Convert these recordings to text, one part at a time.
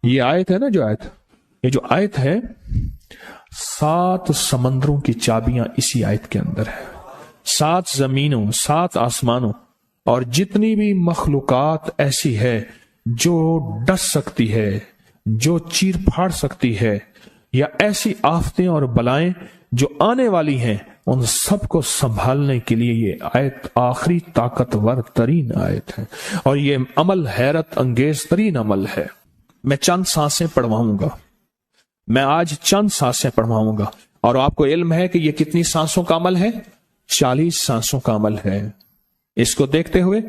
یہ آیت ہے نا، یہ جو آیت ہے 7 سمندروں کی چابیاں اسی آیت کے اندر ہے. 7 زمینوں، 7 آسمانوں اور جتنی بھی مخلوقات ایسی ہے جو ڈس سکتی ہے، جو چیر پھاڑ سکتی ہے، یا ایسی آفتیں اور بلائیں جو آنے والی ہیں، ان سب کو سنبھالنے کے لیے یہ آیت آخری طاقتور ترین آیت ہے. اور یہ عمل حیرت انگیز ترین عمل ہے. میں چند سانسیں پڑھواؤں گا، میں آج چند سانسیں پڑھواؤں گا، اور آپ کو علم ہے کہ یہ کتنی سانسوں کا عمل ہے؟ 40 سانسوں کا عمل ہے. اس کو دیکھتے ہوئے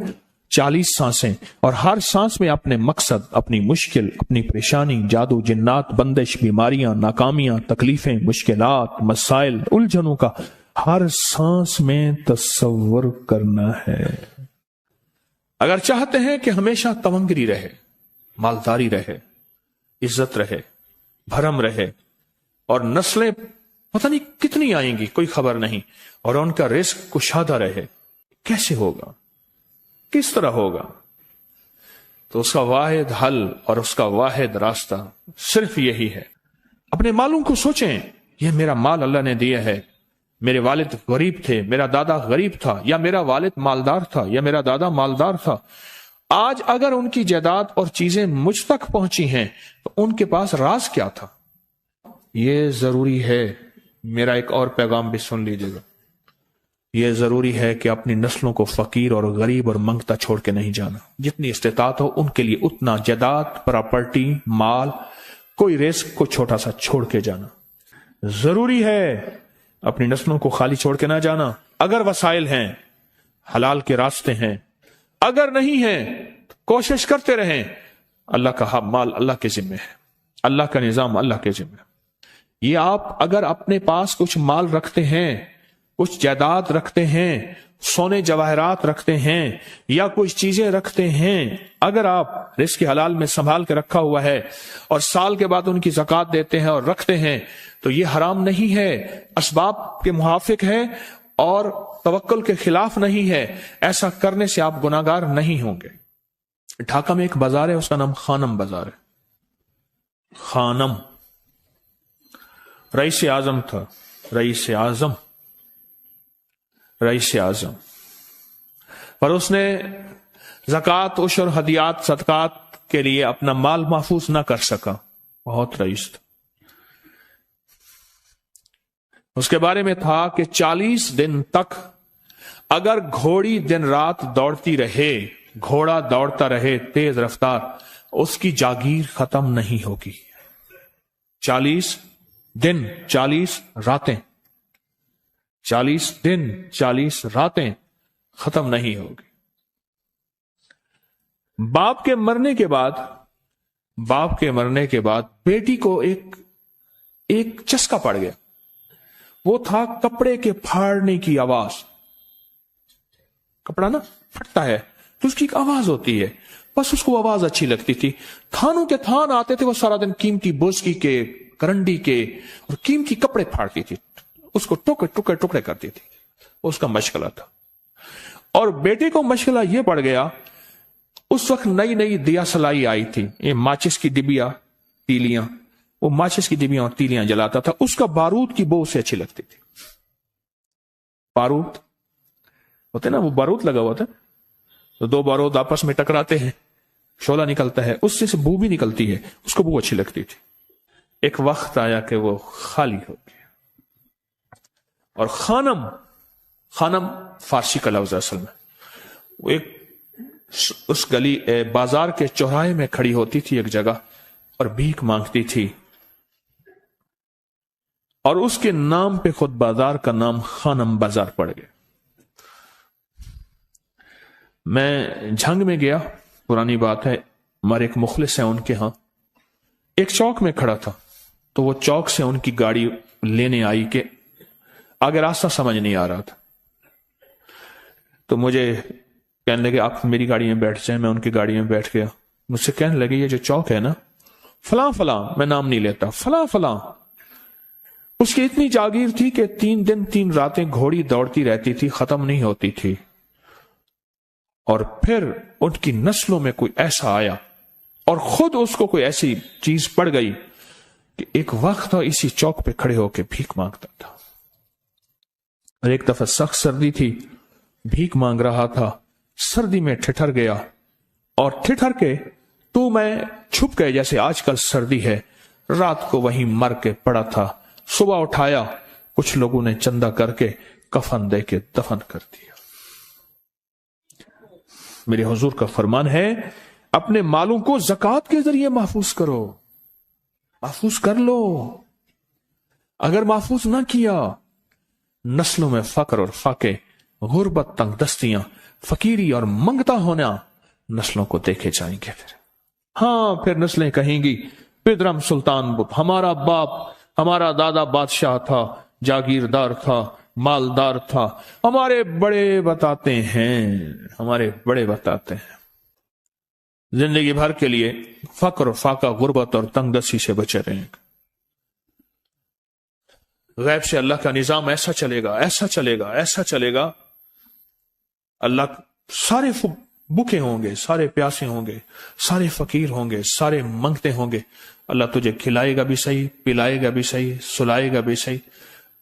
40 سانسیں، اور ہر سانس میں اپنے مقصد، اپنی مشکل، اپنی پریشانی، جادو، جنات، بندش، بیماریاں، ناکامیاں، تکلیفیں، مشکلات، مسائل، الجھنوں کا ہر سانس میں تصور کرنا ہے. اگر چاہتے ہیں کہ ہمیشہ تونگری رہے، مالداری رہے، عزت رہے، بھرم رہے، اور نسلیں پتہ نہیں کتنی آئیں گی کوئی خبر نہیں، اور ان کا رزق کشادہ رہے، کیسے ہوگا؟ کس طرح ہوگا؟ تو اس کا واحد حل اور اس کا واحد راستہ صرف یہی ہے. اپنے مالوں کو سوچیں، یہ میرا مال اللہ نے دیا ہے. میرے والد غریب تھے، میرا دادا غریب تھا، یا میرا والد مالدار تھا، یا میرا دادا مالدار تھا. آج اگر ان کی جائیداد اور چیزیں مجھ تک پہنچی ہیں تو ان کے پاس راز کیا تھا؟ یہ ضروری ہے. میرا ایک اور پیغام بھی سن لیجیے گا. یہ ضروری ہے کہ اپنی نسلوں کو فقیر اور غریب اور منگتا چھوڑ کے نہیں جانا. جتنی استطاعت ہو ان کے لیے اتنا جائیداد، پراپرٹی، مال، کوئی رزق کو چھوٹا سا چھوڑ کے جانا ضروری ہے. اپنی نسلوں کو خالی چھوڑ کے نہ جانا. اگر وسائل ہیں، حلال کے راستے ہیں، اگر نہیں ہیں کوشش کرتے رہیں. اللہ کا مال اللہ کے ذمہ ہے، اللہ کا نظام اللہ کے ذمہ ہے. یہ آپ اگر اپنے پاس کچھ مال رکھتے ہیں، کچھ جائیداد رکھتے ہیں، سونے جواہرات رکھتے ہیں، یا کچھ چیزیں رکھتے ہیں، اگر آپ رزق حلال میں سنبھال کے رکھا ہوا ہے اور سال کے بعد ان کی زکوٰۃ دیتے ہیں اور رکھتے ہیں، تو یہ حرام نہیں ہے، اسباب کے موافق ہے اور توکل کے خلاف نہیں ہے. ایسا کرنے سے آپ گناہگار نہیں ہوں گے. ڈھاکہ میں ایک بازار ہے، اس کا نام خانم بازار ہے. خانم رئیس اعظم تھا، رئیس اعظم، پر اس نے زکوٰۃ، عشر، ہدیات، صدقات کے لیے اپنا مال محفوظ نہ کر سکا. بہت رئیس تھا. اس کے بارے میں تھا کہ 40 دن تک اگر گھوڑی دن رات دوڑتی رہے، گھوڑا دوڑتا رہے تیز رفتار، اس کی جاگیر ختم نہیں ہوگی. 40 دن 40 راتیں، 40 دن 40 راتیں ختم نہیں ہوگی. باپ کے مرنے کے بعد بیٹی کو ایک چسکا پڑ گیا. وہ تھا کپڑے کے پھاڑنے کی آواز. کپڑا نا پھٹتا ہے تو اس کی ایک آواز ہوتی ہے، بس اس کو آواز اچھی لگتی تھی. تھانوں کے تھان آتے تھے، وہ سارا دن قیمتی بوسکی کے، کرنڈی کے اور قیمتی کپڑے پھاڑتی تھی، اس کو ٹکڑے کرتی تھی. اس کا مشغلہ تھا. اور بیٹے کو مشغلہ یہ پڑ گیا، اس وقت نئی دیا سلائی آئی تھی، یہ ماچس کی ڈبیاں، تیلیاں، وہ ماچس کی ڈبیاں اور تیلیاں جلاتا تھا. اس کا بارود کی بو سے اچھی لگتی تھی. بارود ہوتے نا، وہ بارود لگا ہوا تھا تو 2 بارود آپس میں ٹکراتے ہیں، شعلہ نکلتا ہے، اس سے بو بھی نکلتی ہے، اس کو بو اچھی لگتی تھی. ایک وقت آیا کہ وہ خالی ہو گیا. اور خانم فارسی کا لفظ اصل میں، وہ ایک اس گلی بازار کے چوراہے میں کھڑی ہوتی تھی ایک جگہ اور بھیک مانگتی تھی، اور اس کے نام پہ خود بازار کا نام خانم بازار پڑ گیا. میں جھنگ میں گیا، پرانی بات ہے، ہمارے ایک مخلص ہیں ان کے ہاں، ایک چوک میں کھڑا تھا، تو وہ چوک سے ان کی گاڑی لینے آئی کہ آگے راستہ سمجھ نہیں آ رہا تھا. تو مجھے کہنے لگے آپ میری گاڑی میں بیٹھ جائیں. میں ان کی گاڑی میں بیٹھ گیا. مجھ سے کہنے لگے یہ جو چوک ہے نا، فلاں، میں نام نہیں لیتا، فلاں، اس کی اتنی جاگیر تھی کہ 3 دن 3 راتیں گھوڑی دوڑتی رہتی تھی، ختم نہیں ہوتی تھی. اور پھر ان کی نسلوں میں کوئی ایسا آیا اور خود اس کو کوئی ایسی چیز پڑ گئی کہ ایک وقت تھا اسی چوک پہ کھڑے ہو کے بھیک مانگتا تھا. اور ایک دفعہ سخت سردی تھی، بھیک مانگ رہا تھا، سردی میں ٹھٹر گیا، اور ٹھٹر کے تو میں چھپ گئے جیسے آج کل سردی ہے. رات کو وہیں مر کے پڑا تھا. صبح اٹھایا، کچھ لوگوں نے چندہ کر کے کفن دے کے دفن کر دیا. میرے حضور کا فرمان ہے اپنے مالوں کو زکوٰۃ کے ذریعے محفوظ کرو، محفوظ کر لو. اگر محفوظ نہ کیا، نسلوں میں فقر اور فاقے، غربت، تنگ دستیاں، فقیری اور منگتا ہونا نسلوں کو دیکھے جائیں گے. پھر نسلیں کہیں گی پدرم سلطان بت، ہمارا باپ، ہمارا دادا بادشاہ تھا، جاگیردار تھا، مالدار تھا. ہمارے بڑے بتاتے ہیں زندگی بھر کے لیے فقر، فاقہ، غربت اور تنگ دستی سے بچے رہیں گے. غیب سے اللہ کا نظام ایسا چلے گا، ایسا چلے گا، ایسا چلے گا. اللہ سارے بھوکے ہوں گے، سارے پیاسے ہوں گے، سارے فقیر ہوں گے، سارے منگتے ہوں گے. اللہ تجھے کھلائے گا بھی صحیح، پلائے گا بھی صحیح، سلائے گا بھی صحیح.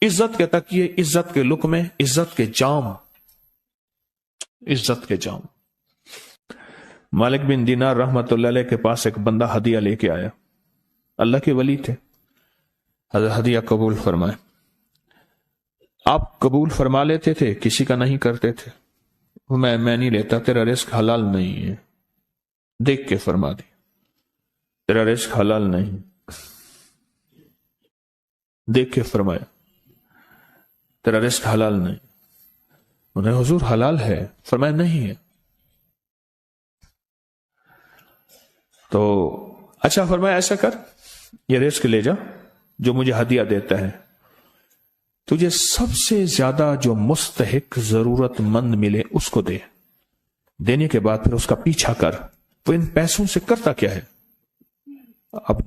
عزت کے تکیے، عزت کے لقمے، عزت کے جام، عزت کے جام. مالک بن دینار رحمت اللہ علیہ کے پاس ایک بندہ ہدیہ لے کے آیا. اللہ کے ولی تھے. حضرت ہدیہ قبول فرمائے. آپ قبول فرما لیتے تھے، کسی کا نہیں کرتے تھے. میں نہیں لیتا، تیرا رزق حلال نہیں ہے. دیکھ کے فرما دی، تیرا رزق حلال نہیں. دیکھ کے فرمایا تیرا رزق حلال نہیں. انہیں حضور حلال ہے، فرمایا نہیں ہے. تو اچھا فرمایا ایسا کر، یہ رزق لے جا جو مجھے ہدیہ دیتا ہے. تجھے سب سے زیادہ جو مستحق، ضرورت مند ملے اس کو دے. دینے کے بعد پھر اس کا پیچھا کر. وہ ان پیسوں سے کرتا کیا ہے؟ اب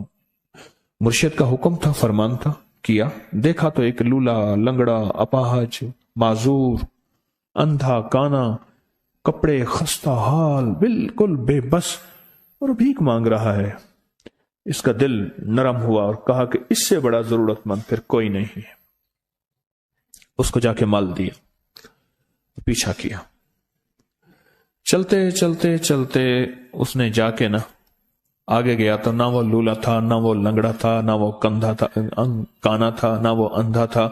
مرشد کا حکم تھا، فرمان تھا، کیا. دیکھا تو ایک لولا، لنگڑا، اپاہج، معذور، اندھا، کانا، کپڑے خستہ حال، بالکل بے بس، اور بھیک مانگ رہا ہے. اس کا دل نرم ہوا اور کہا کہ اس سے بڑا ضرورت مند پھر کوئی نہیں ہے. اس کو جا کے مال دیا، پیچھا کیا. چلتے چلتے چلتے اس نے جا کے نہ آگے گیا تو نہ وہ لولا تھا، نہ وہ لنگڑا تھا، نہ وہ کندھا تھا، کانا تھا، نہ وہ اندھا تھا،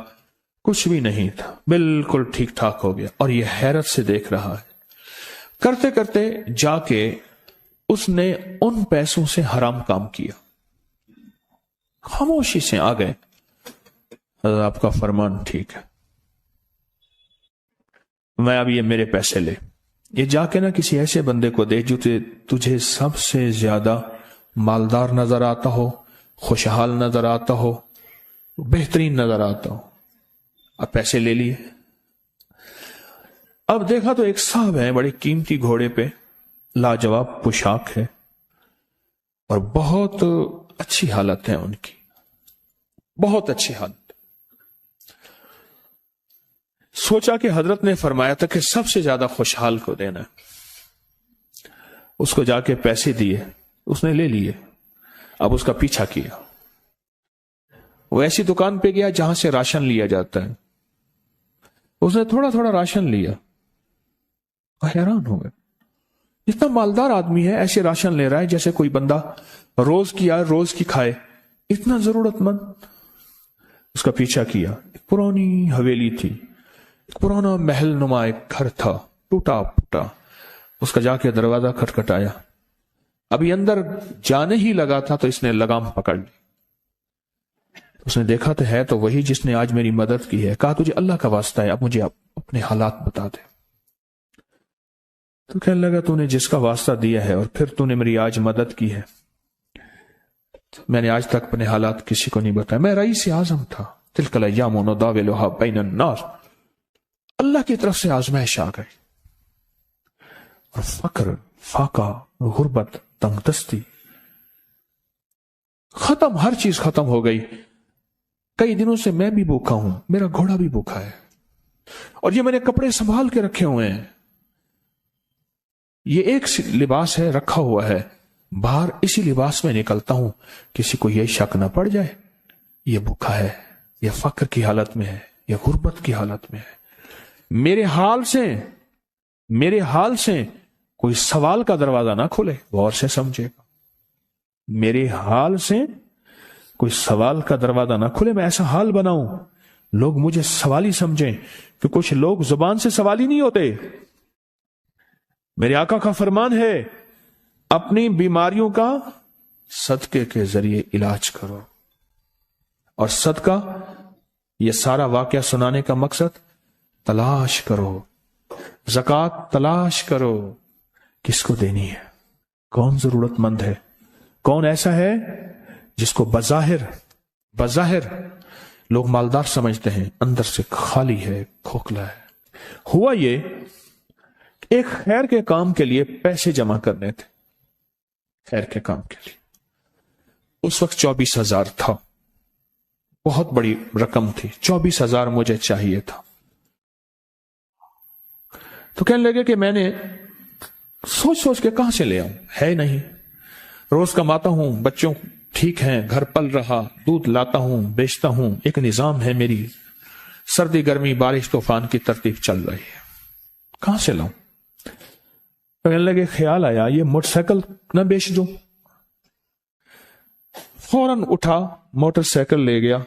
کچھ بھی نہیں تھا. بالکل ٹھیک ٹھاک ہو گیا اور یہ حیرت سے دیکھ رہا ہے. کرتے کرتے جا کے اس نے ان پیسوں سے حرام کام کیا. خاموشی سے آ گئے. آپ کا فرمان ٹھیک ہے، میں اب یہ میرے پیسے لے. یہ جا کے نہ کسی ایسے بندے کو دے جو تجھے سب سے زیادہ مالدار نظر آتا ہو، خوشحال نظر آتا ہو، بہترین نظر آتا ہو. اب پیسے لے لیے. اب دیکھا تو ایک صاحب ہے، بڑے قیمتی گھوڑے پہ، لاجواب پوشاک ہے اور بہت اچھی حالت ہے ان کی، بہت اچھی حالت. سوچا کہ حضرت نے فرمایا تھا کہ سب سے زیادہ خوشحال کو دینا. اس کو جا کے پیسے دیے، اس نے لے لیے. اب اس کا پیچھا کیا. وہ ایسی دکان پہ گیا جہاں سے راشن لیا جاتا ہے. اس نے تھوڑا تھوڑا راشن لیا. حیران ہو گئے، اتنا مالدار آدمی ہے، ایسے راشن لے رہا ہے جیسے کوئی بندہ روز کی آئے روز کی کھائے، اتنا ضرورت مند. اس کا پیچھا کیا. ایک پرانی حویلی تھی، ایک پرانا محل نما ایک گھر تھا، ٹوٹا پھوٹا. اس کا جا کے دروازہ کھٹکھٹایا. ابھی اندر جانے ہی لگا تھا تو اس نے لگام پکڑ لی. اس نے دیکھا تو ہے تو وہی جس نے آج میری مدد کی ہے. کہا تجھے اللہ کا واسطہ ہے، اب مجھے اپنے حالات بتا دے. تو کہنے لگا تو نے جس کا واسطہ دیا ہے اور پھر تو نے میری آج مدد کی ہے، میں نے آج تک اپنے حالات کسی کو نہیں بتایا. میں رئیس اعظم تھا. تلک الایام نداولها بین الناس. اللہ کی طرف سے آزمائش آ گئی اور فقر، فاقہ، غربت، تنگ دستی ختم، ہر چیز ختم ہو گئی. کئی دنوں سے میں بھی بھوکا ہوں، میرا گھوڑا بھی بھوکا ہے، اور یہ میں نے کپڑے سنبھال کے رکھے ہوئے ہیں. یہ ایک لباس ہے رکھا ہوا ہے، बाहर इसी लिबास में निकलता हूं, किसी को यह शक न पड़ जाए ये भूखा है, यह फक्र की हालत में है, यह गुर्बत की हालत में है। मेरे हाल से कोई सवाल का दरवाजा ना खोले, गौर से समझेगा। मेरे हाल से कोई सवाल का दरवाजा ना खुले, मैं ऐसा हाल बनाऊं लोग मुझे सवाली समझें, कि कुछ लोग जुबान से सवाली नहीं होते। मेरे आका का फरमान है, अपनी बीमारियों का सदके के जरिए इलाज करो। और सदका, यह सारा वाकया सुनाने का मकसद, तलाश करो, ज़कात तलाश करो, किसको देनी है, कौन जरूरतमंद है, कौन ऐसा है जिसको बज़ाहिर लोग मालदार समझते हैं, अंदर से खाली है, खोखला है। हुआ ये, एक खैर के काम के लिए पैसे जमा करने थे, खैर के काम के लिए। उस वक्त 24,000 था, बहुत बड़ी रकम थी। 24,000 मुझे चाहिए था। तो कहने लगे कि मैंने सोच के कहां से ले आऊं, है नहीं, रोज कमाता हूं, बच्चों ठीक हैं, घर पल रहा, दूध लाता हूं, बेचता हूं, एक निजाम है मेरी, सर्दी गर्मी बारिश तूफान की तरतीब चल रही है, कहां से लाऊं। तो कहने लगे, ख्याल आया ये मोटरसाइकिल न बेच दूं। फौरन उठा, मोटरसाइकिल ले गया।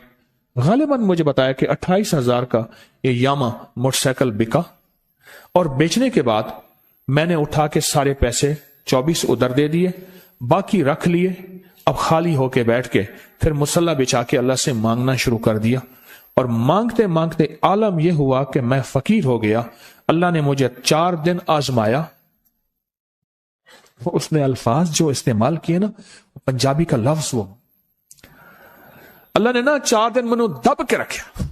गालिबन मुझे बताया कि 28,000 का ये यामा मोटरसाइकिल बिका, और बेचने के बाद मैंने उठा के सारे पैसे 24 उधर दे दिए, बाकी रख लिए। अब खाली होके बैठ के फिर मुसल्ला बिछा के अल्लाह से मांगना शुरू कर दिया, और मांगते मांगते आलम यह हुआ कि मैं फकीर हो गया। अल्लाह ने मुझे 4 दिन आजमाया। वो उसने अल्फाज जो इस्तेमाल किए ना, पंजाबी का लफ्ज, वो अल्लाह ने ना 4 दिन मनो दब के रखा।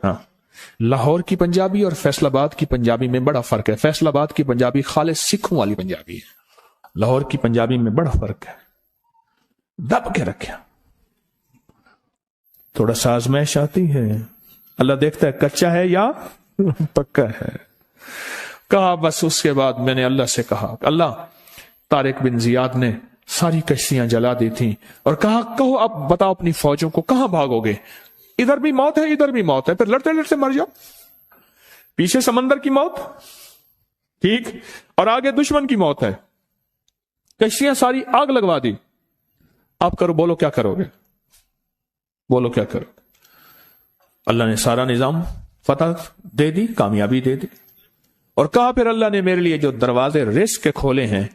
हाँ, लाहौर की पंजाबी और फैसलाबाद की पंजाबी में बड़ा फर्क है। फैसलाबाद की पंजाबी खालिस सिखों वाली पंजाबी है, लाहौर की पंजाबी में बड़ा फर्क है। दब के रखा, थोड़ा सा आजमाइश आती है, अल्लाह देखता है कच्चा है या पक्का है। कहा बस, उसके बाद मैंने अल्लाह से कहा, अल्लाह तारिक बिन जियाद ने सारी कश्तियां जला दी थी, और कहा कहो अब बताओ अपनी फौजों को कहां भागोगे, इधर भी मौत है इधर भी मौत है, फिर लड़ते लड़ते मर जाओ। पीछे समंदर की मौत, ठीक, और आगे दुश्मन की मौत है, कश्तियां सारी आग लगवा दी, आप करो, बोलो क्या करोगे, बोलो क्या करोगे। अल्लाह ने सारा निजाम फतह दे दी, कामयाबी दे दी, और कहा फिर अल्लाह ने मेरे लिए जो दरवाजे रिस्क के खोले हैं,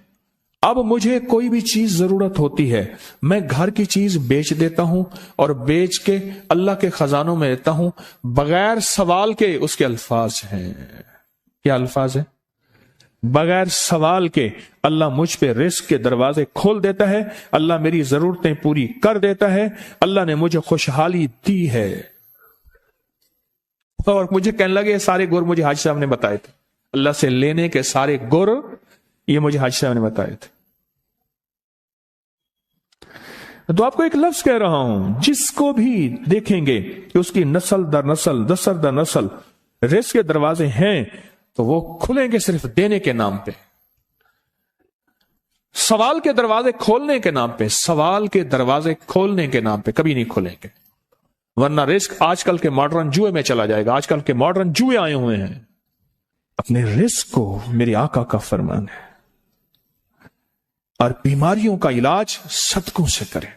अब मुझे कोई भी चीज जरूरत होती है, मैं घर की चीज बेच देता हूं, और बेच के अल्लाह के खजानों में देता हूं बगैर सवाल के। उसके अल्फाज हैं, क्या अल्फाज है, बगैर सवाल के अल्लाह मुझ पे रिस्क के दरवाजे खोल देता है, अल्लाह मेरी जरूरतें पूरी कर देता है, अल्लाह ने मुझे खुशहाली दी है। और मुझे कहने लगे सारे गुर मुझे हाजी साहब ने बताए थे, अल्लाह से लेने के सारे गुर ये मुझे हाजी साहब ने बताए थे। तो आपको एक लफ्ज कह रहा हूं, जिसको भी देखेंगे कि उसकी नस्ल दर नस्ल, दसर दर नस्ल रिस्क के दरवाजे हैं, तो वो खुलेंगे सिर्फ देने के नाम पे, सवाल के दरवाजे खोलने के नाम पे, सवाल के दरवाजे खोलने के नाम पे कभी नहीं खुलेंगे, वरना रिस्क आजकल के मॉडर्न जुए में चला जाएगा। आजकल के मॉडर्न जुए आए हुए हैं। अपने रिस्क को मेरे आका का फरमान है, और बीमारियों का इलाज सदकों से करें।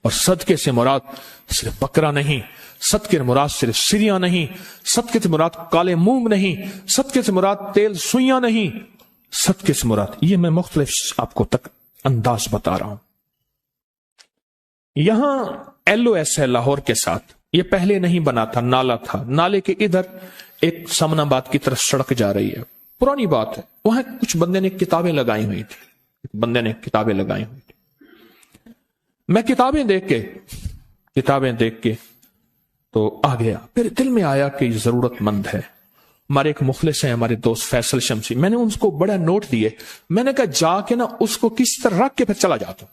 और सदके से मुराद सिर्फ बकरा नहीं, सदके से मुराद सिर्फ सिरिया नहीं, सदके से मुराद काले मूंग नहीं, सदके से मुराद तेल सुइयां नहीं, सदके से मुराद, ये मैं मुख्तलिफ आपको तक अंदाज बता रहा हूं। यहां LOS है लाहौर के साथ, ये पहले नहीं बना था, नाला था, नाले के इधर एक समनाबाद की तरफ सड़क जा रही है, पुरानी बात है। वहां कुछ बंदे ने किताबें लगाई हुई थी, किताबें लगाई हुई थी। मैं किताबें देख के तो आ गया, फिर दिल में आया कि जरूरतमंद है। हमारे एक मुखलिस हैं, हमारे दोस्त फैसल शमसी, मैंने उनको बड़ा नोट दिए, मैंने कहा जाके ना उसको किसी तरह रख के फिर चला जाता,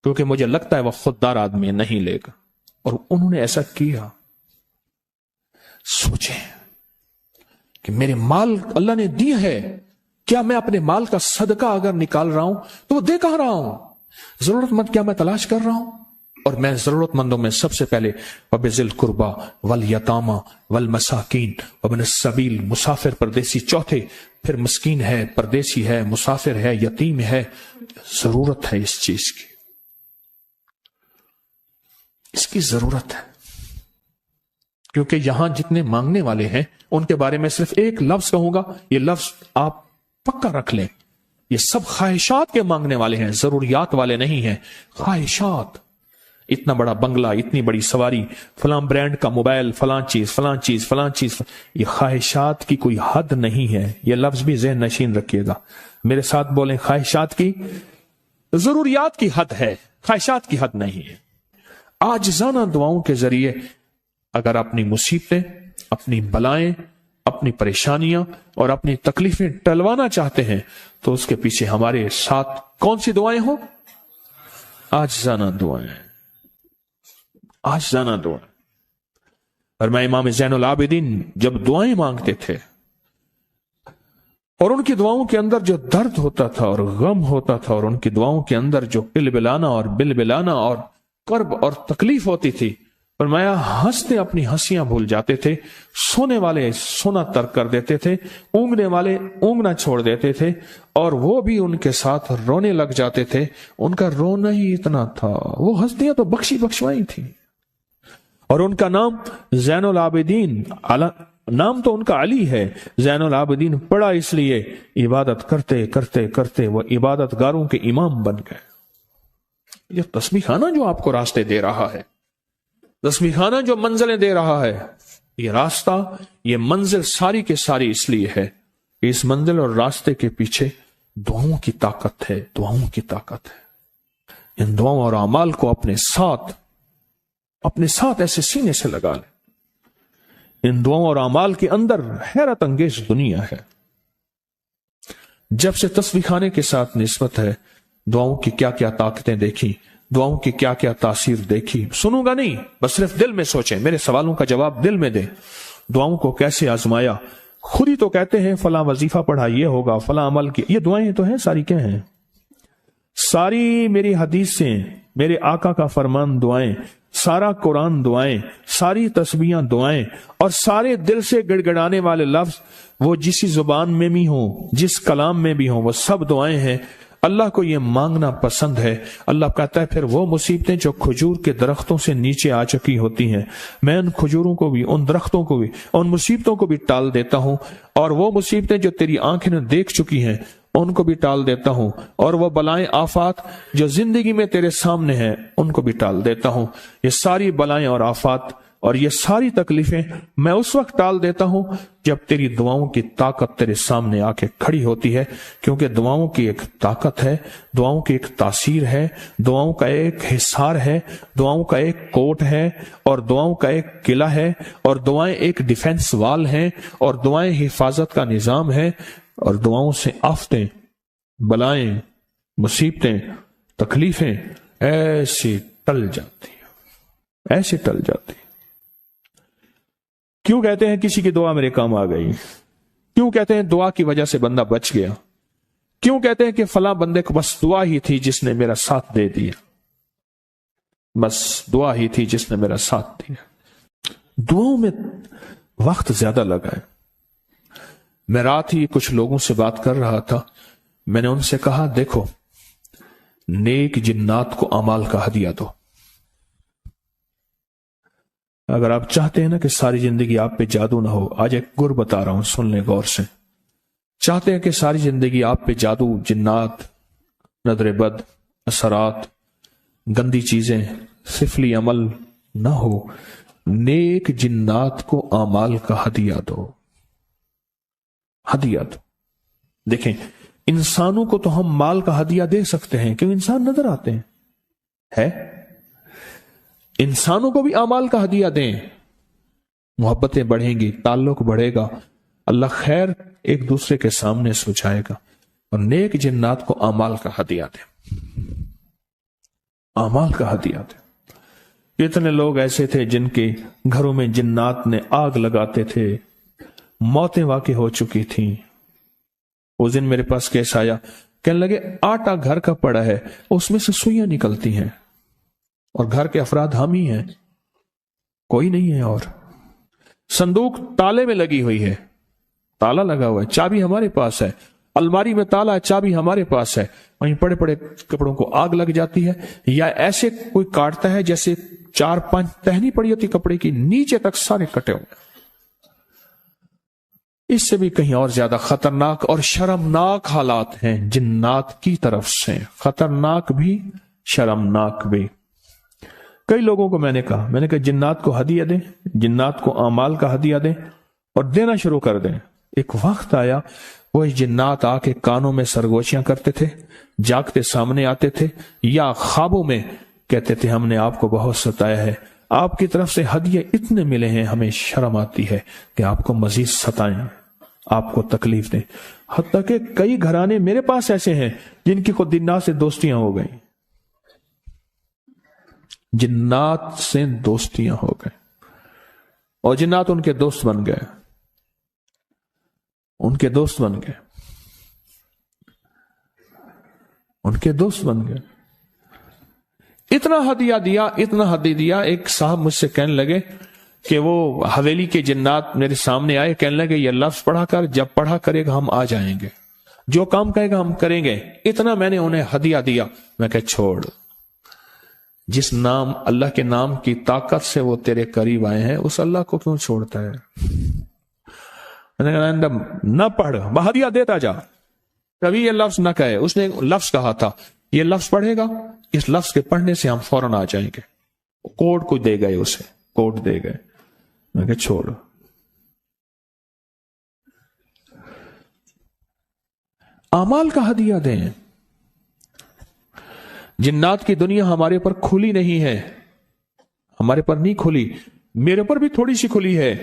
क्योंकि मुझे लगता है वह खुददार आदमी नहीं लेगा। और उन्होंने ऐसा किया। सोचें कि मेरे माल अल्लाह ने दिया है, क्या मैं अपने माल का सदका अगर निकाल रहा हूं तो वो दे कहां रहा हूं? जरूरतमंद क्या मैं तलाश कर रहा हूं? और मैं जरूरतमंदों में सबसे पहले वबिजिल कुर्बा वल यतामा वल मसाकीन वबिन सबील, मुसाफिर परदेसी चौथे, फिर मस्कीन है, परदेसी है, मुसाफिर है, यतीम है। जरूरत है इस चीज की, इसकी जरूरत है। क्योंकि यहां जितने मांगने वाले हैं उनके बारे में सिर्फ एक लफ्ज कहूंगा, ये लफ्ज आप पक्का रख लें, ये सब ख्वाहिशात के मांगने वाले हैं, जरूरियात वाले नहीं हैं। ख्वाहिशात, इतना बड़ा बंगला, इतनी बड़ी सवारी, फलां ब्रांड का मोबाइल, फलां चीज फलां चीज फलां चीज, ये ख्वाहिशात की कोई हद नहीं है। ये लफ्ज भी ज़हन नशीन रखिएगा, मेरे साथ बोलें, ख्वाहिशात की, जरूरियात की हद है, ख्वाहिशात की हद नहीं है। आजिज़ाना दुआओं के जरिए अगर अपनी मुसीबतें, अपनी बलाएं, अपनी परेशानियां और अपनी तकलीफें टलवाना चाहते हैं तो उसके पीछे हमारे साथ कौन सी दुआएं हो? आजिज़ाना दुआएं, आजिज़ाना दुआ। और मैं इमाम ज़ैनुल आबिदीन जब दुआएं मांगते थे और उनकी दुआओं के अंदर जो दर्द होता था और गम होता था और उनकी दुआओं के अंदर जो बिलबिलाना और बिलबिलाना और कर्ब और तकलीफ होती थी, पर मैं हंसते अपनी हंसियां भूल जाते थे, सोने वाले सोना तर्क कर देते थे, ऊँगने वाले ऊँगना छोड़ देते थे और वो भी उनके साथ रोने लग जाते थे। उनका रोना ही इतना था, वो हंसतियां तो बख्शी बख्शवाई थी। और उनका नाम ज़ैनुल आबिदीन, नाम तो उनका अली है, ज़ैनुल आबिदीन पड़ा इसलिए इबादत करते करते करते वो इबादतगारों के इमाम बन गए। ये तस्बीह खाना जो आपको रास्ते दे रहा है, तस्बीह खाना जो मंजिलें दे रहा है, ये रास्ता, ये मंजिल सारी के सारी इसलिए है, इस मंजिल और रास्ते के पीछे दुआओं की ताकत है, दुआओं की ताकत है। इन दुआओं और अमाल को अपने साथ ऐसे सीने से लगा ले। इन दुआओं और अमाल के अंदर हैरत अंगेज दुनिया है। जब से तस्बीह खाने के साथ निस्बत है, दुआओं की क्या क्या ताकतें देखी, दुआओं की क्या क्या तासीर देखी। सुनूंगा नहीं, बस सिर्फ दिल में सोचें, मेरे सवालों का जवाब दिल में दें। दुआओं को कैसे आजमाया, खुद ही तो कहते हैं फला वजीफा पढ़ा ये होगा, फला अमल की, ये दुआएं तो हैं सारी, क्या हैं? सारी मेरी हदीसें, मेरे आका का फरमान दुआएं, सारा कुरान दुआएं, सारी तस्बीहां दुआएं और सारे दिल से गिड़गिड़ाने वाले लफ्ज वो जिस जुबान में भी हो, जिस कलाम में भी हो, वो सब दुआएं हैं। अल्लाह को ये मांगना पसंद है। अल्लाह कहता है फिर वो मुसीबतें जो खजूर के दरख्तों से नीचे आ चुकी होती हैं, मैं उन खजूरों को भी, उन दरख्तों को भी, उन मुसीबतों को भी टाल देता हूं, और वो मुसीबतें जो तेरी आंखें ने देख चुकी हैं उनको भी टाल देता हूं, और वो बलाएं आफात जो जिंदगी में तेरे सामने हैं उनको भी टाल देता हूं। ये सारी बलाएं और आफात और ये सारी तकलीफें मैं उस वक्त टाल देता हूं जब तेरी दुआओं की ताकत तेरे सामने आके खड़ी होती है। क्योंकि दुआओं की एक ताकत है, दुआओं की एक तासीर है, दुआओं का एक हिसार है, दुआओं का एक कोट है, और दुआओं का एक किला है, और दुआएं एक डिफेंस वाल हैं, और दुआएं हिफाजत का निजाम है, और दुआओं से आफतें, बलाएं, मुसीबतें, तकलीफें ऐसे टल जाती हैं, ऐसे टल जाती हैं। क्यों कहते हैं किसी की दुआ मेरे काम आ गई? क्यों कहते हैं दुआ की वजह से बंदा बच गया? क्यों कहते हैं कि फला बंदे को बस दुआ ही थी जिसने मेरा साथ दे दिया, बस दुआ ही थी जिसने मेरा साथ दिया? दुआओं में वक्त ज्यादा लगा है। मैं रात ही कुछ लोगों से बात कर रहा था, मैंने उनसे कहा देखो, नेक जिन्नात को अमाल का हदिया दो। अगर आप चाहते हैं ना कि सारी जिंदगी आप पे जादू ना हो, आज एक गुर बता रहा हूं, सुन लें गौर से। चाहते हैं कि सारी जिंदगी आप पे जादू, जिन्नात, नजर बद, असरात, गंदी चीजें, सिफली अमल ना हो, नेक जिन्नात को अमाल का हदिया दो, हदिया दो। देखें, इंसानों को तो हम माल का हदिया दे सकते हैं क्योंकि इंसान नजर आते हैं, है? इंसानों को भी अमाल का हदिया दें, मोहब्बतें बढ़ेंगी, ताल्लुक बढ़ेगा, अल्लाह खैर एक दूसरे के सामने सुझाएगा। और नेक जिन्नात को अमाल का हदिया दें, अमाल का हदिया दें। इतने लोग ऐसे थे जिनके घरों में जिन्नात ने आग लगाते थे, मौतें वाक़ई हो चुकी थी, उस दिन मेरे पास केस आया, कहने लगे आटा घर का पड़ा है, उसमें से सुइयां निकलती हैं और घर के अफराद हम ही हैं, कोई नहीं है। और संदूक ताले में लगी हुई है, ताला लगा हुआ है, चाबी हमारे पास है, अलमारी में ताला है, चाबी हमारे पास है, वहीं पड़े पड़े कपड़ों को आग लग जाती है, या ऐसे कोई काटता है जैसे 4-5 टहनी पड़ी होती कपड़े की, नीचे तक सारे कटे हुए। इससे भी कहीं और ज्यादा खतरनाक और शर्मनाक हालात हैं जिन्नात की तरफ से, खतरनाक भी शर्मनाक भी। कई लोगों को मैंने कहा जिन्नात को हदिया दें, जिन्नात को अमाल का हदिया दें और देना शुरू कर दें। एक वक्त आया वो जिन्नात आके कानों में सरगोशियां करते थे, जागते सामने आते थे, या ख्वाबों में कहते थे हमने आपको बहुत सताया है, आपकी तरफ से हदिये इतने मिले हैं, हमें शर्म आती है कि आपको मजीद सताएं, आपको तकलीफ दें। हत्ता कि कई घराने मेरे पास ऐसे हैं जिनकी खुद जिन्नात से दोस्तियां हो गई, जिन्नात से दोस्तियां हो गए और जिन्नात उनके दोस्त बन गए, उनके दोस्त बन गए, उनके दोस्त बन गए। इतना हदिया दिया, इतना हदिया दिया। एक साहब मुझसे कहने लगे कि वो हवेली के जिन्नात मेरे सामने आए, कहने लगे ये लफ्ज पढ़ा कर, जब पढ़ा करेगा हम आ जाएंगे, जो काम कहेगा हम करेंगे। इतना मैंने उन्हें हदिया दिया। मैं कह छोड़, जिस नाम अल्लाह के नाम की ताकत से वो तेरे करीब आए हैं, उस अल्लाह को क्यों छोड़ता है? न पढ़, हदिया देता जा, कभी ये लफ्ज न कहे। उसने लफ्ज कहा था, ये लफ्ज पढ़ेगा, इस लफ्ज के पढ़ने से हम फौरन आ जाएंगे। कोड को दे गए, उसे कोड दे गए। मैं कहा छोड़। अमाल का हदिया दें। जिन्नात की दुनिया हमारे पर खुली नहीं है, हमारे पर नहीं खुली, मेरे पर भी थोड़ी सी खुली है।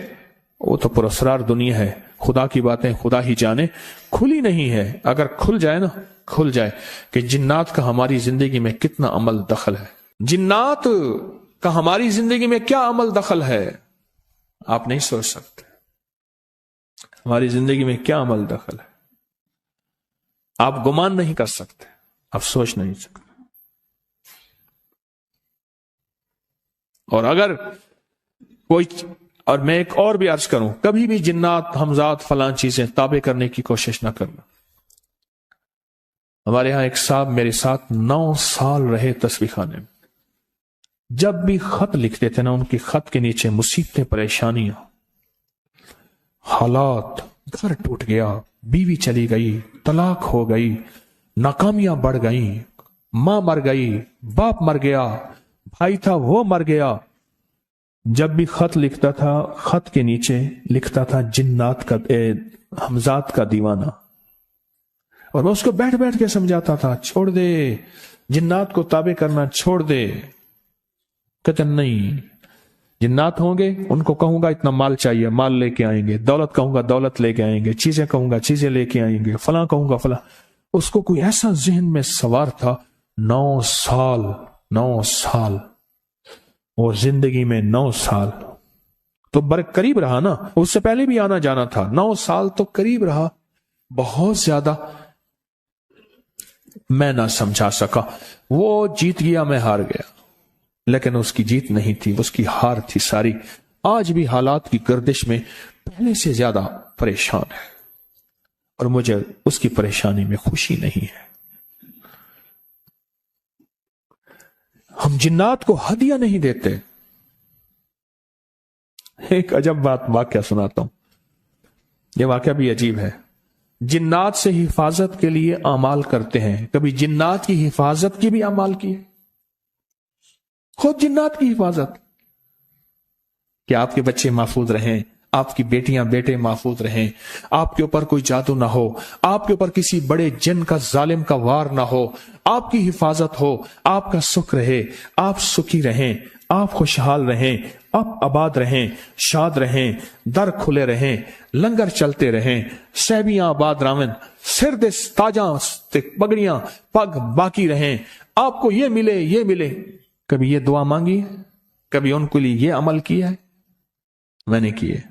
वो तो पुरस्कार दुनिया है, खुदा की बातें खुदा ही जाने, खुली नहीं है। अगर खुल जाए ना, खुल जाए कि जिन्नात का हमारी जिंदगी में कितना अमल दखल है, जिन्नात का हमारी जिंदगी में क्या अमल दखल है, आप नहीं सोच सकते। हमारी जिंदगी में क्या अमल दखल है, आप गुमान नहीं कर सकते, आप सोच नहीं सकते। और अगर कोई, और मैं एक और भी अर्ज करूं, कभी भी जिन्नात हमजात फलां चीजें ताबे करने की कोशिश ना करना। हमारे यहां एक साहब मेरे साथ 9 साल रहे तस्बीह खाने में। जब भी खत लिखते थे ना, उनके खत के नीचे मुसीबतें, परेशानियां, हालात, घर टूट गया, बीवी चली गई, तलाक हो गई, नाकामियां बढ़ गई, मां मर गई, बाप मर गया, भाई था वो मर गया। जब भी खत लिखता था, खत के नीचे लिखता था जिन्नात का, हमजात का दीवाना। और मैं उसको बैठ बैठ के समझाता था, छोड़ दे, जिन्नात को ताबे करना छोड़ दे। कहते नहीं, जिन्नात होंगे, उनको कहूंगा इतना माल चाहिए, माल लेके आएंगे, दौलत कहूंगा दौलत लेके आएंगे, चीजें कहूंगा चीजें लेके आएंगे, फलां कहूंगा फलां। उसको कोई ऐसा जहन में सवार था। 9 साल और जिंदगी में 9 साल तो बर करीब रहा ना, उससे पहले भी आना जाना था। 9 साल तो करीब रहा, बहुत ज्यादा मैं ना समझा सका। वो जीत गया, मैं हार गया, लेकिन उसकी जीत नहीं थी, उसकी हार थी सारी। आज भी हालात की गर्दिश में पहले से ज्यादा परेशान है और मुझे उसकी परेशानी में खुशी नहीं है। हम जिन्नात को हदिया नहीं देते। एक अजब वाकया सुनाता हूं, यह वाकया भी अजीब है। जिन्नात से हिफाजत के लिए अमाल करते हैं, कभी जिन्नात की हिफाजत की भी अमाल की है, खुद जिन्नात की हिफाजत, कि आपके बच्चे महफूज रहें, आपकी बेटियां बेटे महफूज रहें, आपके ऊपर कोई जादू ना हो, आपके ऊपर किसी बड़े जिन का जालिम का वार ना हो, आपकी हिफाजत हो, आपका सुख रहे, आप सुखी रहें, आप खुशहाल रहें, आप आबाद रहें, शाद रहें, दर खुले रहें, लंगर चलते रहें, सहबियां आबाद रावन, सिर दे ताजा पगड़ियां पग बाकी रहें, आपको ये मिले ये मिले। कभी ये दुआ मांगी है? कभी उनके लिए ये अमल किया है? मैंने किए।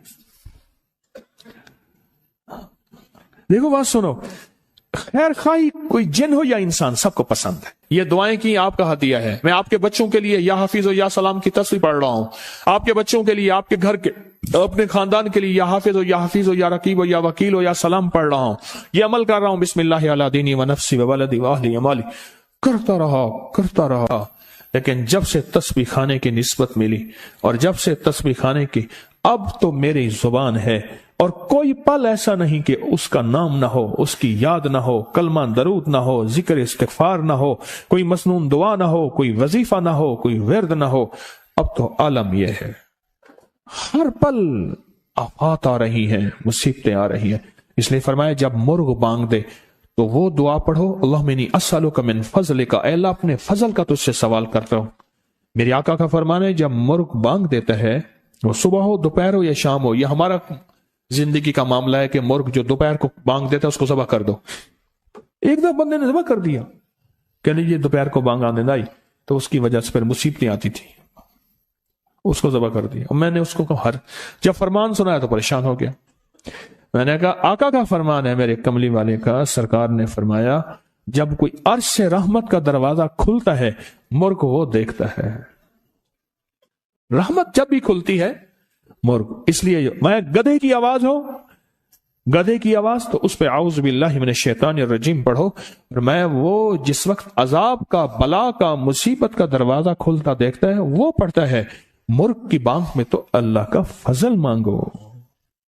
देखो बात सुनो, خیر خواہی کوئی جن ہو یا انسان سب کو پسند ہے. یہ دعائیں کی آپ کا ہدیہ ہے. میں آپ کے بچوں کے لیے یا حافظ و یا سلام کی تصویر پڑھ رہا ہوں. آپ کے بچوں کے لیے، آپ کے گھر کے، اپنے خاندان کے لیے یا حافظ و یا حفیظ و یا رقیب و یا وکیل و یا سلام پڑھ رہا ہوں. یہ عمل کر رہا ہوں. بسم اللہ علی دینی و نفسی و ولدی و اہلی و مالی. کرتا رہا. لیکن جب سے تسبیح خانے کی نسبت ملی اور جب سے تسبیح خانے کی اب تو میری زبان ہے اور کوئی پل ایسا نہیں کہ اس کا نام نہ ہو، اس کی یاد نہ ہو، کلمہ درود نہ ہو، ذکر استغفار نہ ہو، کوئی مسنون دعا نہ ہو، کوئی وظیفہ نہ ہو، کوئی ورد نہ ہو. اب تو عالم یہ ہے، ہر پل آفات آ رہی ہیں، مصیبتیں آ رہی ہیں. اس لیے فرمایا جب مرغ بانگ دے تو وہ دعا پڑھو، اللہم انی اسألک من فضلک، اے اللہ اپنے فضل کا تجھ سے سوال کرتا ہوں. میرے آقا کا فرمان ہے جب مرغ بانگ دیتا ہے، وہ صبح ہو، دوپہر ہو یا شام ہو، یہ ہمارا زندگی کا معاملہ ہے کہ مرغ جو دوپہر کو بانگ دیتا ہے اس کو ذبح کر دو. ایک دفعہ بندے نے ذبح کر دیا کہ نہیں یہ دوپہر کو بانگ آنے لائی تو اس کی وجہ سے پھر مصیبتیں آتی تھی، اس کو ذبح کر دیا. اور میں نے اس کو کہا جب فرمان سنایا تو پریشان ہو گیا. میں نے کہا آقا کا فرمان ہے میرے کملی والے کا. سرکار نے فرمایا جب کوئی عرش سے رحمت کا دروازہ کھلتا ہے مرغ وہ دیکھتا ہے. رحمت جب بھی کھلتی ہے مرغ، اس لیے میں گدھے کی آواز ہو، گدھے کی آواز تو اس پہ اعوذ باللہ من الشیطان الرجیم پڑھو. اور میں وہ جس وقت عذاب کا، بلا کا، مصیبت کا دروازہ کھلتا دیکھتا ہے وہ پڑھتا ہے. مرغ کی بانگ میں تو اللہ کا فضل مانگو،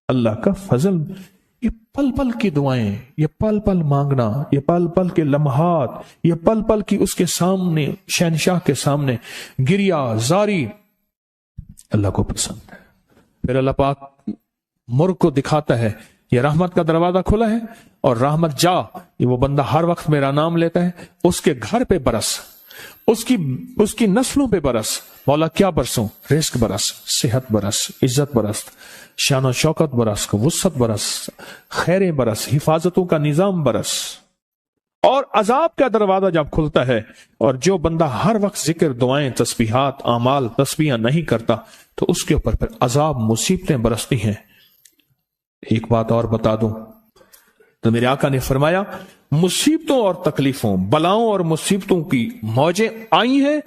اللہ کا فضل. یہ پل پل کی دعائیں، یہ پل پل مانگنا، یہ پل پل کے لمحات، یہ پل پل کی اس کے سامنے، شہنشاہ کے سامنے گریا زاری اللہ کو پسند ہے. پھر اللہ پاک مرغ کو دکھاتا ہے یہ رحمت کا دروازہ کھلا ہے اور رحمت جا، یہ وہ بندہ ہر وقت میرا نام لیتا ہے، اس کے گھر پہ برس، اس کی نسلوں پہ برس. مولا کیا برسوں؟ رزق برس، صحت برس، عزت برس، شان و شوکت برس، وسعت برس، خیریں برس، حفاظتوں کا نظام برس. اور عذاب کا دروازہ جب کھلتا ہے اور جو بندہ ہر وقت ذکر، دعائیں، تسبیحات، اعمال، تسبیحاں نہیں کرتا تو اس کے اوپر پھر عذاب، مصیبتیں برستی ہیں. ایک بات اور بتا دوں تو میرے آقا نے فرمایا مصیبتوں اور تکلیفوں، بلاؤں اور مصیبتوں کی موجیں آئی ہیں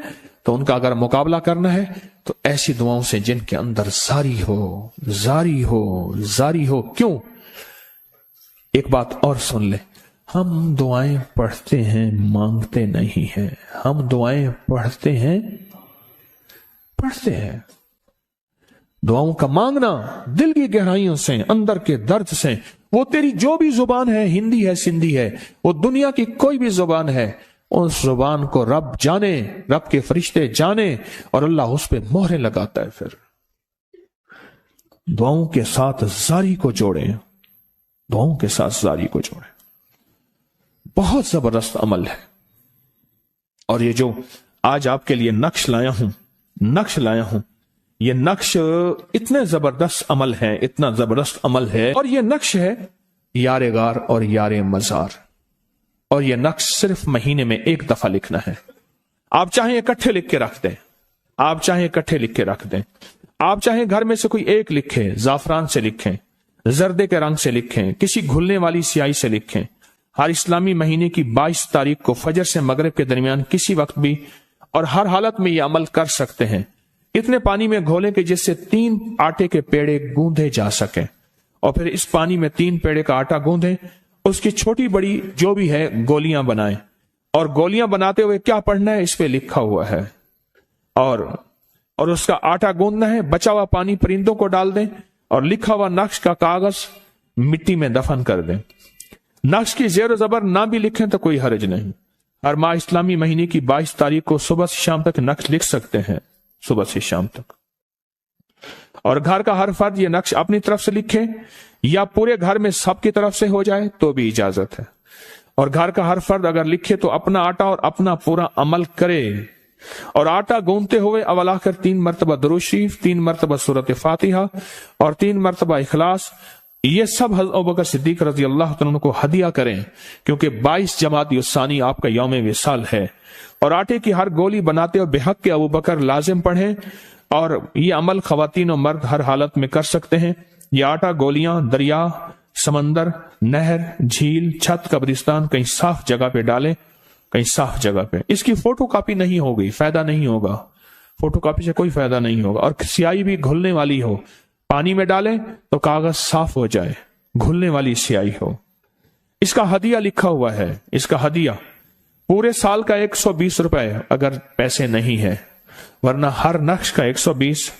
تو ان کا اگر مقابلہ کرنا ہے تو ایسی دعاؤں سے جن کے اندر زاری ہو، زاری ہو، زاری ہو. کیوں؟ ایک بات اور سن لے، ہم دعائیں پڑھتے ہیں، مانگتے نہیں ہیں. ہم دعائیں پڑھتے ہیں. دعاؤں کا مانگنا دل کی گہرائیوں سے، اندر کے درد سے. وہ تیری جو بھی زبان ہے، ہندی ہے، سندھی ہے، وہ دنیا کی کوئی بھی زبان ہے، اس زبان کو رب جانے، رب کے فرشتے جانے اور اللہ اس پہ مہریں لگاتا ہے. پھر دعاؤں کے ساتھ زاری کو جوڑیں، دعاؤں کے ساتھ زاری کو جوڑیں. بہت زبردست عمل ہے. اور یہ جو آج آپ کے لیے نقش لایا ہوں یہ نقش اتنے زبردست عمل ہے، اتنا زبردست عمل ہے. اور یہ نقش ہے یار غار اور یار مزار. اور یہ نقش صرف مہینے میں ایک دفعہ لکھنا ہے. آپ چاہیں اکٹھے لکھ کے رکھ دیں، آپ چاہیں اکٹھے لکھ کے رکھ دیں، آپ چاہیں گھر میں سے کوئی ایک لکھیں، زعفران سے لکھیں، زردے کے رنگ سے لکھیں، کسی گھلنے والی سیاہی سے لکھیں. ہر اسلامی مہینے کی 22 تاریخ کو فجر سے مغرب کے درمیان کسی وقت بھی اور ہر حالت میں یہ عمل کر سکتے ہیں. اتنے پانی میں گھولیں کہ جس سے 3 آٹے کے پیڑے گوندھے جا سکیں، اور پھر اس پانی میں 3 پیڑے کا آٹا گوندھیں. اس کی چھوٹی بڑی جو بھی ہے گولیاں بنائیں، اور گولیاں بناتے ہوئے کیا پڑھنا ہے اس پہ لکھا ہوا ہے. اور اس کا آٹا گوندنا ہے. بچا ہوا پانی پرندوں کو ڈال دیں اور لکھا ہوا نقش کا کاغذ مٹی میں دفن کر دیں. نقش کی زیر و زبر نہ بھی لکھیں تو کوئی حرج نہیں. ہر ماہ اسلامی مہینے کی 22 تاریخ کو صبح سے شام تک نقش لکھ سکتے ہیں، صبح سے شام تک. اور گھر کا ہر فرد یہ نقش اپنی طرف سے لکھے یا پورے گھر میں سب کی طرف سے ہو جائے تو بھی اجازت ہے. اور گھر کا ہر فرد اگر لکھے تو اپنا آٹا اور اپنا پورا عمل کرے. اور آٹا گوندتے ہوئے اول آخر 3 مرتبہ درود شریف، 3 مرتبہ سورۃ فاتحہ اور 3 مرتبہ اخلاص، یہ سب حضرت ابوبکر صدیق رضی اللہ عنہ کو ہدیہ کریں، کیونکہ 22 جمادی الثانی آپ کا یوم وصال ہے. اور آٹے کی ہر گولی بناتے ہوئے بحق کے ابوبکر لازم پڑھیں. اور یہ عمل خواتین و مرد ہر حالت میں کر سکتے ہیں. یہ آٹا گولیاں دریا समंदर, नहर, झील, छत, कब्रिस्तान, कहीं साफ जगह पे डालें, कहीं साफ जगह पे। इसकी फोटो कॉपी नहीं होगी, फायदा नहीं होगा, फोटो कॉपी से कोई फायदा नहीं होगा। और स्याही भी घुलने वाली हो, पानी में डालें तो कागज साफ हो जाए, घुलने वाली स्याही हो। इसका हदिया लिखा हुआ है, इसका हदिया पूरे साल का 120 रुपए अगर पैसे नहीं है, वरना हर नक्श का 120,